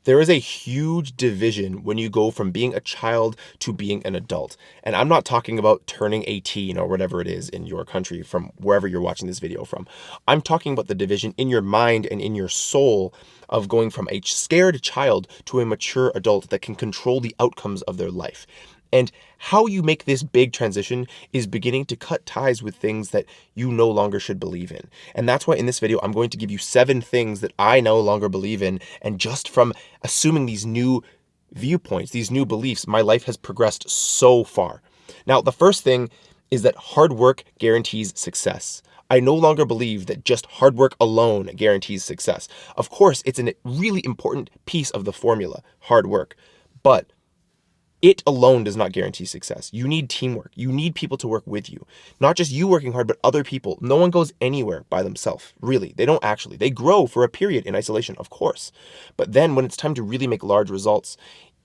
There is a huge division when you go from being a child to being an adult. And I'm not talking about turning 18 or whatever it is in your country from wherever you're watching this video from. I'm talking about the division in your mind and in your soul of going from a scared child to a mature adult that can control the outcomes of their life. And how you make this big transition is beginning to cut ties with things that you no longer should believe in. And that's why in this video, I'm going to give you 7 things that I no longer believe in. And just from assuming these new viewpoints, these new beliefs, my life has progressed so far. Now, the first thing is that hard work guarantees success. I no longer believe that just hard work alone guarantees success. Of course, it's a really important piece of the formula, hard work. But it alone does not guarantee success. You need teamwork. You need people to work with you. Not just you working hard, but other people. No one goes anywhere by themselves, really. They don't actually. They grow for a period in isolation, of course. But then when it's time to really make large results,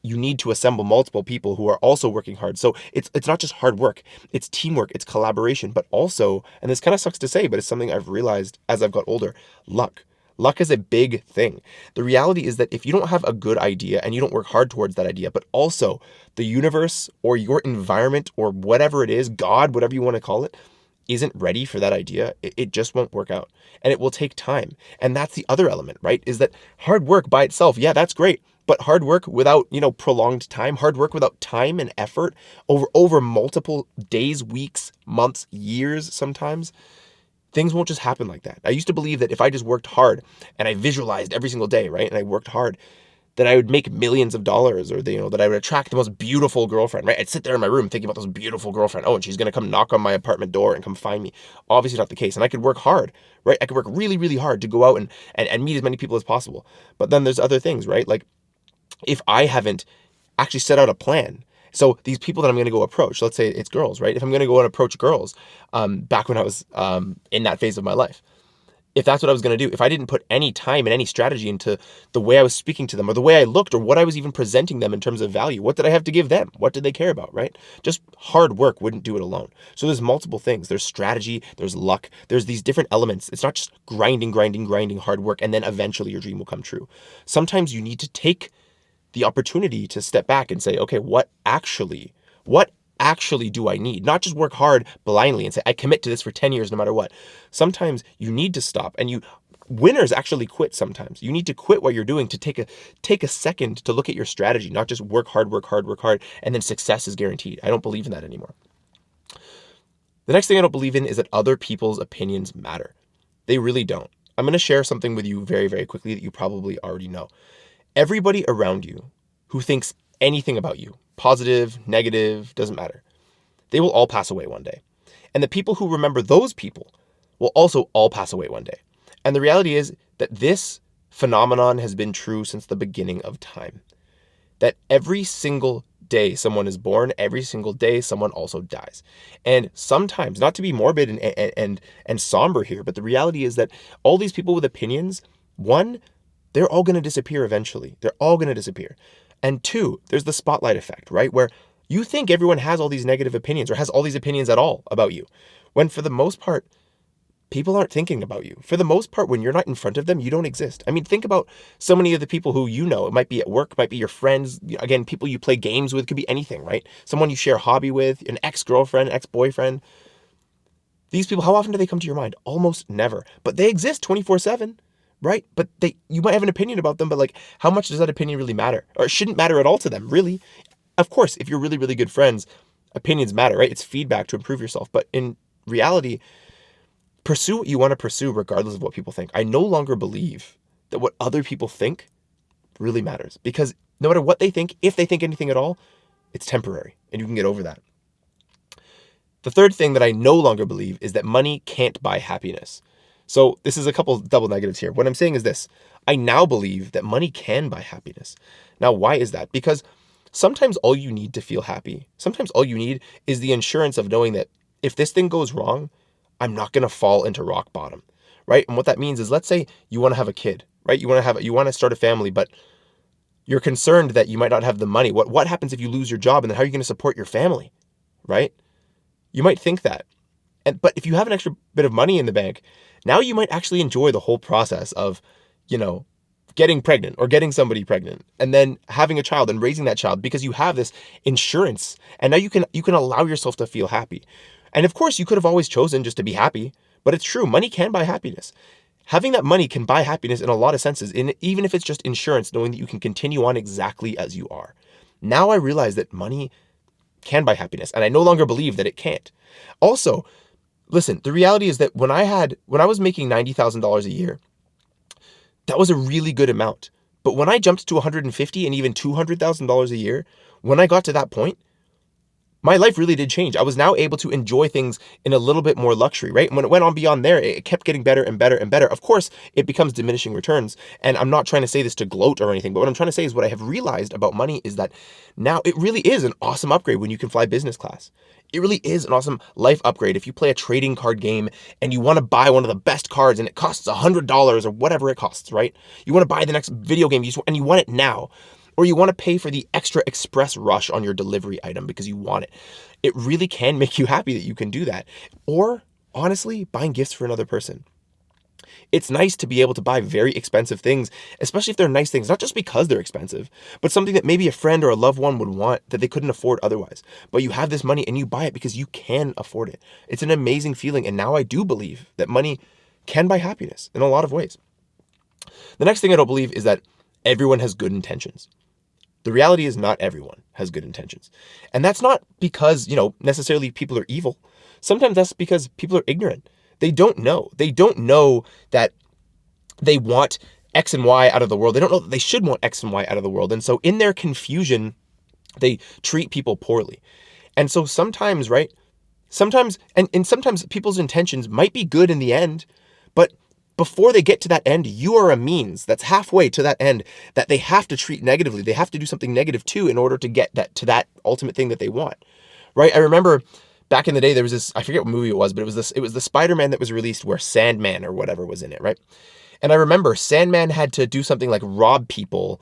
you need to assemble multiple people who are also working hard. So it's not just hard work. It's teamwork. It's collaboration. But also, and this kind of sucks to say, but it's something I've realized as I've got older, luck. Luck is a big thing. The reality is that if you don't have a good idea and you don't work hard towards that idea, but also the universe or your environment or whatever it is, God, whatever you want to call it, isn't ready for that idea, it just won't work out. And it will take time. And that's the other element, right? Is that hard work by itself, yeah, that's great. But hard work without, prolonged time, hard work without time and effort over multiple days, weeks, months, years sometimes, things won't just happen like that. I used to believe that if I just worked hard and I visualized every single day, right, and I worked hard, that I would make millions of dollars, or that I would attract the most beautiful girlfriend, right? I'd sit there in my room thinking about this beautiful girlfriend. Oh, and she's going to come knock on my apartment door and come find me. Obviously not the case. And I could work hard, right? I could work really, really hard to go out and meet as many people as possible. But then there's other things, right? Like if I haven't actually set out a plan. So these people that I'm going to go approach, let's say it's girls, right? If I'm going to go and approach girls, back when I was in that phase of my life, if that's what I was going to do, if I didn't put any time and any strategy into the way I was speaking to them or the way I looked or what I was even presenting them in terms of value, what did I have to give them? What did they care about, right? Just hard work wouldn't do it alone. So there's multiple things. There's strategy, there's luck, there's these different elements. It's not just grinding hard work, and then eventually your dream will come true. Sometimes you need to take the opportunity to step back and say, okay, what actually do I need? Not just work hard blindly and say, I commit to this for 10 years no matter what. Sometimes you need to stop, and winners actually quit sometimes. You need to quit what you're doing to take a second to look at your strategy, not just work hard, and then success is guaranteed. I don't believe in that anymore. The next thing I don't believe in is that other people's opinions matter. They really don't. I'm going to share something with you very, very quickly that you probably already know. Everybody around you who thinks anything about you, positive, negative, doesn't matter, they will all pass away one day. And the people who remember those people will also all pass away one day. And the reality is that this phenomenon has been true since the beginning of time. That every single day someone is born, every single day someone also dies. And sometimes, not to be morbid and somber here, but the reality is that all these people with opinions, one, they're all going to disappear eventually. They're all going to disappear. And two, there's the spotlight effect, right? Where you think everyone has all these negative opinions or has all these opinions at all about you, when for the most part, people aren't thinking about you. For the most part, when you're not in front of them, you don't exist. I mean, think about so many of the people who you know. It might be at work, might be your friends, again, people you play games with, could be anything, right? Someone you share a hobby with, an ex-girlfriend, ex-boyfriend. These people, how often do they come to your mind? Almost never. But they exist 24/7. Right? But you might have an opinion about them, but like, how much does that opinion really matter? Or it shouldn't matter at all to them, really. Of course, if you're really, really good friends, opinions matter, right? It's feedback to improve yourself. But in reality, pursue what you want to pursue regardless of what people think. I no longer believe that what other people think really matters, because no matter what they think, if they think anything at all, it's temporary and you can get over that. The third thing that I no longer believe is that money can't buy happiness. So this is a couple double negatives here. What I'm saying is this: I now believe that money can buy happiness. Now, why is that? Because sometimes all you need to feel happy, sometimes all you need is the insurance of knowing that if this thing goes wrong, I'm not going to fall into rock bottom, right? And what that means is, let's say you want to have a kid, right? You want to start a family, but you're concerned that you might not have the money. What happens if you lose your job, and then how are you going to support your family, right? You might think that. But if you have an extra bit of money in the bank, now you might actually enjoy the whole process of, getting pregnant or getting somebody pregnant and then having a child and raising that child because you have this insurance, and now you can allow yourself to feel happy. And of course, you could have always chosen just to be happy, but it's true, money can buy happiness. Having that money can buy happiness in a lot of senses, even if it's just insurance, knowing that you can continue on exactly as you are. Now I realize that money can buy happiness, and I no longer believe that it can't. Also, listen, the reality is that when I was making $90,000 a year, that was a really good amount. But when I jumped to $150,000 and even $200,000 a year, when I got to that point, my life really did change. I was now able to enjoy things in a little bit more luxury, right? And when it went on beyond there, it kept getting better and better and better. Of course, it becomes diminishing returns. And I'm not trying to say this to gloat or anything, but what I'm trying to say is what I have realized about money is that now it really is an awesome upgrade when you can fly business class. It really is an awesome life upgrade if you play a trading card game and you want to buy one of the best cards and it costs $100 or whatever it costs, right? You want to buy the next video game and you want it now. Or you want to pay for the extra express rush on your delivery item because you want it. It really can make you happy that you can do that. Or honestly, buying gifts for another person. It's nice to be able to buy very expensive things, especially if they're nice things, not just because they're expensive, but something that maybe a friend or a loved one would want that they couldn't afford otherwise. But you have this money and you buy it because you can afford it. It's an amazing feeling. And now I do believe that money can buy happiness in a lot of ways. The next thing I don't believe is that everyone has good intentions. The reality is not everyone has good intentions. And that's not because, necessarily people are evil. Sometimes that's because people are ignorant. They don't know. They don't know that they want X and Y out of the world. They don't know that they should want X and Y out of the world. And so in their confusion, they treat people poorly. And so sometimes, right? Sometimes people's intentions might be good in the end, but before they get to that end, you are a means that's halfway to that end that they have to treat negatively. They have to do something negative too in order to get that ultimate thing that they want, right? I remember back in the day, there was this, I forget what movie it was, but it was the Spider-Man that was released where Sandman or whatever was in it, right? And I remember Sandman had to do something like rob people,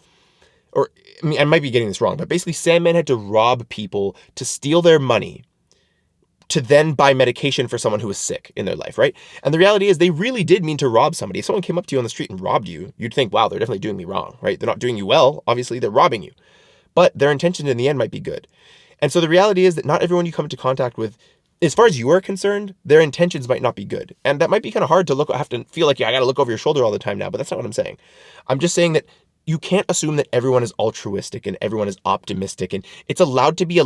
or I might be getting this wrong, but basically Sandman had to rob people to steal their money to then buy medication for someone who was sick in their life, right? And the reality is they really did mean to rob somebody. If someone came up to you on the street and robbed you, you'd think, wow, they're definitely doing me wrong, right? They're not doing you well. Obviously, they're robbing you. But their intention in the end might be good. And so the reality is that not everyone you come into contact with, as far as you are concerned, their intentions might not be good. And that might be kind of hard to have to feel like, yeah, I got to look over your shoulder all the time now, but that's not what I'm saying. I'm just saying that you can't assume that everyone is altruistic and everyone is optimistic. And you're allowed to be a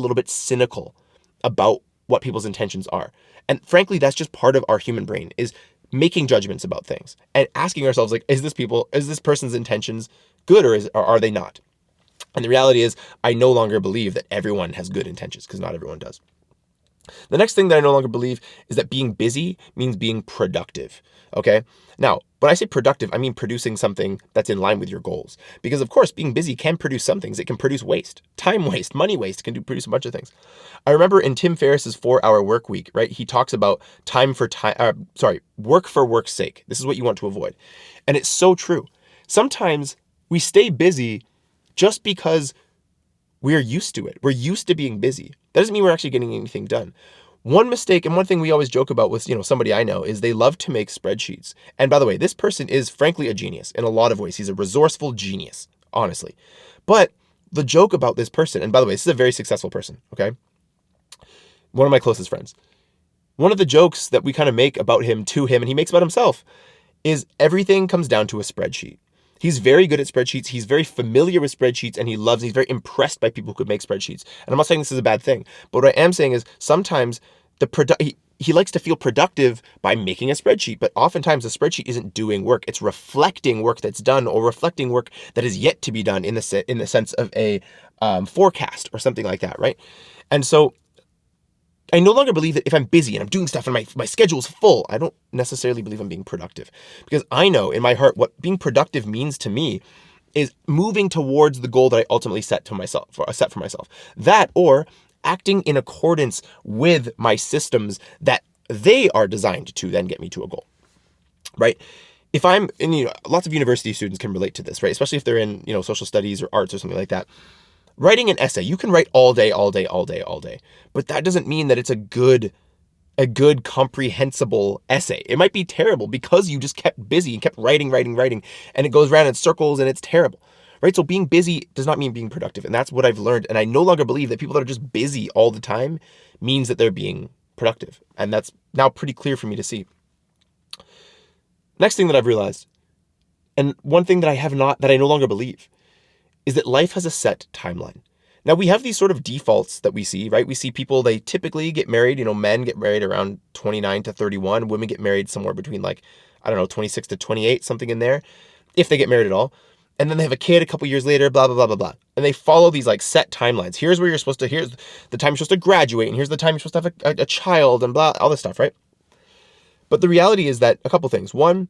little bit cynical about what people's intentions are. And frankly, that's just part of our human brain, is making judgments about things and asking ourselves, like, is this person's intentions good or are they not? And the reality is, I no longer believe that everyone has good intentions, because not everyone does. The next thing that I no longer believe is that being busy means being productive. Okay. Now, when I say productive, I mean producing something that's in line with your goals. Because of course, being busy can produce some things. It can produce waste, time waste, money waste, produce a bunch of things. I remember in Tim Ferriss's 4-Hour Work Week, right? He talks about work for work's sake. This is what you want to avoid. And it's so true. Sometimes we stay busy just because we're used to it. We're used to being busy. That doesn't mean we're actually getting anything done. One mistake, and one thing we always joke about with, somebody I know, is they love to make spreadsheets. And by the way, this person is frankly a genius in a lot of ways. He's a resourceful genius, honestly. But the joke about this person, and by the way, this is a very successful person, okay? One of my closest friends. One of the jokes that we kind of make about him to him, and he makes about himself, is everything comes down to a spreadsheet. He's very good at spreadsheets. He's very familiar with spreadsheets, and he's very impressed by people who could make spreadsheets. And I'm not saying this is a bad thing, but what I am saying is sometimes he likes to feel productive by making a spreadsheet, but oftentimes the spreadsheet isn't doing work. It's reflecting work that's done or reflecting work that is yet to be done in the sense of a forecast or something like that, right? And so I no longer believe that if I'm busy and I'm doing stuff and my schedule's full, I don't necessarily believe I'm being productive, because I know in my heart what being productive means to me is moving towards the goal that I ultimately set for myself. That, or acting in accordance with my systems that they are designed to then get me to a goal, right? If I'm in, lots of university students can relate to this, right? Especially if they're in, social studies or arts or something like that. Writing an essay, you can write all day, all day, all day, all day. But that doesn't mean that it's a good a good comprehensible essay. It might be terrible because you just kept busy and kept writing, and it goes around in circles and it's terrible, right? So being busy does not mean being productive. And that's what I've learned. And I no longer believe that people that are just busy all the time means that they're being productive. And that's now pretty clear for me to see. Next thing that I've realized, and one thing that I no longer believe, is that life has a set timeline. Now, we have these sort of defaults that we see, right? We see people, they typically get married, men get married around 29 to 31. Women get married somewhere between 26 to 28, something in there, if they get married at all. And then they have a kid a couple years later, blah, blah, blah, blah, blah. And they follow these set timelines. Here's here's the time you're supposed to graduate, and here's the time you're supposed to have a child, and blah, all this stuff, right? But the reality is that a couple things. One,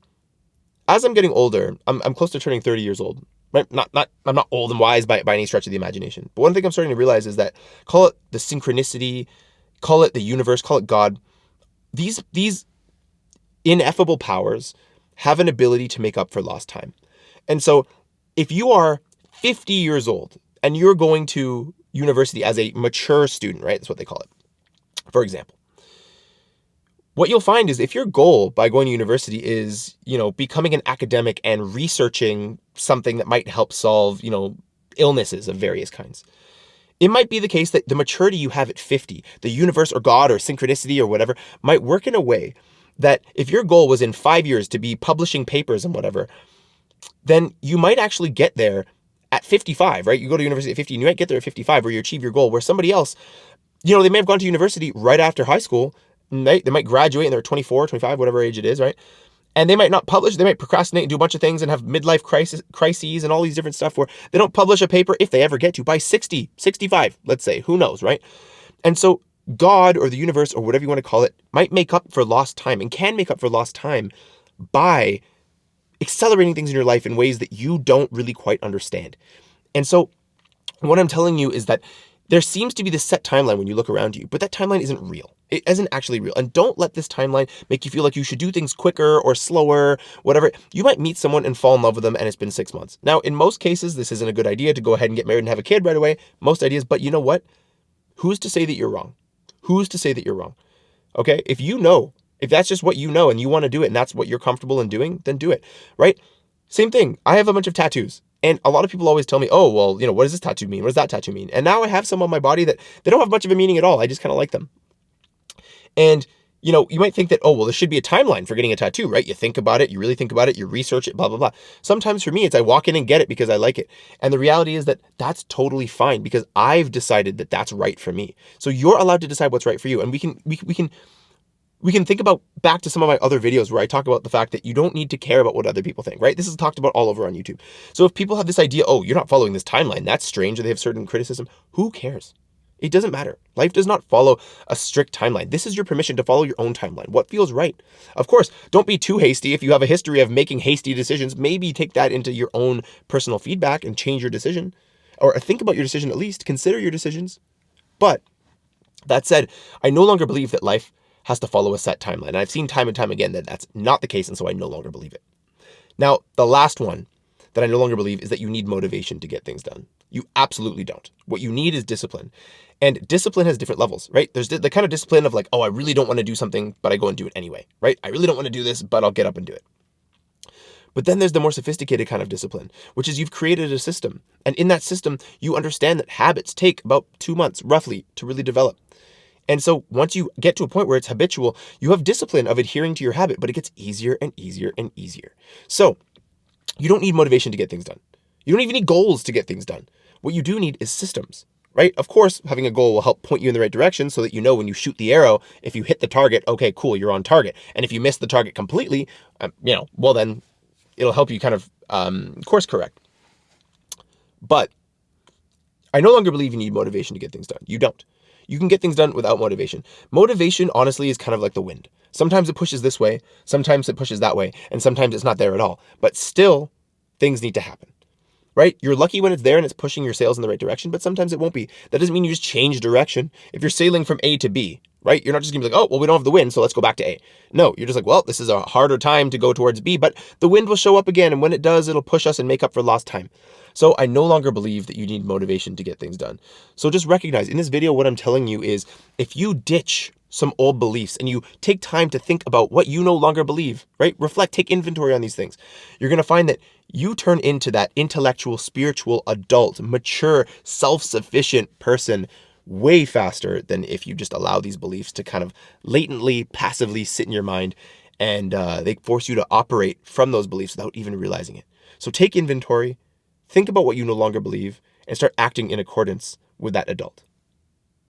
as I'm getting older, I'm close to turning 30 years old. Right? I'm not old and wise by any stretch of the imagination. But one thing I'm starting to realize is that, call it the synchronicity, call it the universe, call it God. These ineffable powers have an ability to make up for lost time. And so if you are 50 years old and you're going to university as a mature student, right? That's what they call it. For example, what you'll find is if your goal by going to university is, becoming an academic and researching something that might help solve, illnesses of various kinds, it might be the case that the maturity you have at 50, the universe or God or synchronicity or whatever, might work in a way that if your goal was in 5 years to be publishing papers and whatever, then you might actually get there at 55, right? You go to university at 50 and you might get there at 55 where you achieve your goal, where somebody else, they may have gone to university right after high school. They might graduate and they're 24, 25, whatever age it is, right? And they might not publish. They might procrastinate and do a bunch of things and have midlife crises and all these different stuff where they don't publish a paper, if they ever get to, by 60, 65, let's say. Who knows, right? And so God or the universe or whatever you want to call it might make up for lost time and can make up for lost time by accelerating things in your life in ways that you don't really quite understand. And so what I'm telling you is that there seems to be this set timeline when you look around you, but that timeline isn't real. It isn't actually real. And don't let this timeline make you feel like you should do things quicker or slower, whatever. You might meet someone and fall in love with them and it's been 6 months. Now, in most cases, this isn't a good idea to go ahead and get married and have a kid right away. Most ideas, but you know what? Who's to say that you're wrong? Who's to say that you're wrong? Okay? If that's just what you know and you want to do it and that's what you're comfortable in doing, then do it, right? Same thing. I have a bunch of tattoos. And a lot of people always tell me, oh, well, what does this tattoo mean? What does that tattoo mean? And now I have some on my body that they don't have much of a meaning at all. I just kind of like them. And, you might think that, oh, well, there should be a timeline for getting a tattoo, right? You think about it, you really think about it, you research it, blah, blah, blah. Sometimes for me, it's I walk in and get it because I like it. And the reality is that that's totally fine because I've decided that that's right for me. So you're allowed to decide what's right for you. And we can think about back to some of my other videos where I talk about the fact that you don't need to care about what other people think, right? This is talked about all over on YouTube. So if people have this idea, oh, you're not following this timeline, that's strange, or they have certain criticism, who cares? It doesn't matter. Life does not follow a strict timeline. This is your permission to follow your own timeline. What feels right? Of course, don't be too hasty. If you have a history of making hasty decisions, maybe take that into your own personal feedback and change your decision, or think about your decision at least, consider your decisions. But that said, I no longer believe that life has to follow a set timeline. And I've seen time and time again that that's not the case, and so I no longer believe it. Now, the last one that I no longer believe is that you need motivation to get things done. You absolutely don't. What you need is discipline. And discipline has different levels, right? There's the kind of discipline of oh, I really don't want to do something, but I go and do it anyway, right? I really don't want to do this, but I'll get up and do it. But then there's the more sophisticated kind of discipline, which is you've created a system. And in that system, you understand that habits take about 2 months, roughly, to really develop. And so once you get to a point where it's habitual, you have discipline of adhering to your habit, but it gets easier and easier and easier. So you don't need motivation to get things done. You don't even need goals to get things done. What you do need is systems, right? Of course, having a goal will help point you in the right direction so that you know when you shoot the arrow, if you hit the target, okay, cool, you're on target. And if you miss the target completely, well then it'll help you kind of course correct. But I no longer believe you need motivation to get things done. You don't. You can get things done without motivation. Motivation, honestly, is kind of like the wind. Sometimes it pushes this way, sometimes it pushes that way, and sometimes it's not there at all. But still, things need to happen, right? You're lucky when it's there and it's pushing your sails in the right direction, but sometimes it won't be. That doesn't mean you just change direction. If you're sailing from A to B, right? You're not just gonna be like, oh, well, we don't have the wind, so let's go back to A. No, you're just like, well, this is a harder time to go towards B, but the wind will show up again, and when it does, it'll push us and make up for lost time. So I no longer believe that you need motivation to get things done. So just recognize in this video, what I'm telling you is if you ditch some old beliefs and you take time to think about what you no longer believe, right? Reflect, take inventory on these things. You're going to find that you turn into that intellectual, spiritual, adult, mature, self-sufficient person way faster than if you just allow these beliefs to kind of latently, passively sit in your mind, and they force you to operate from those beliefs without even realizing it. So take inventory, think about what you no longer believe, and start acting in accordance with that adult.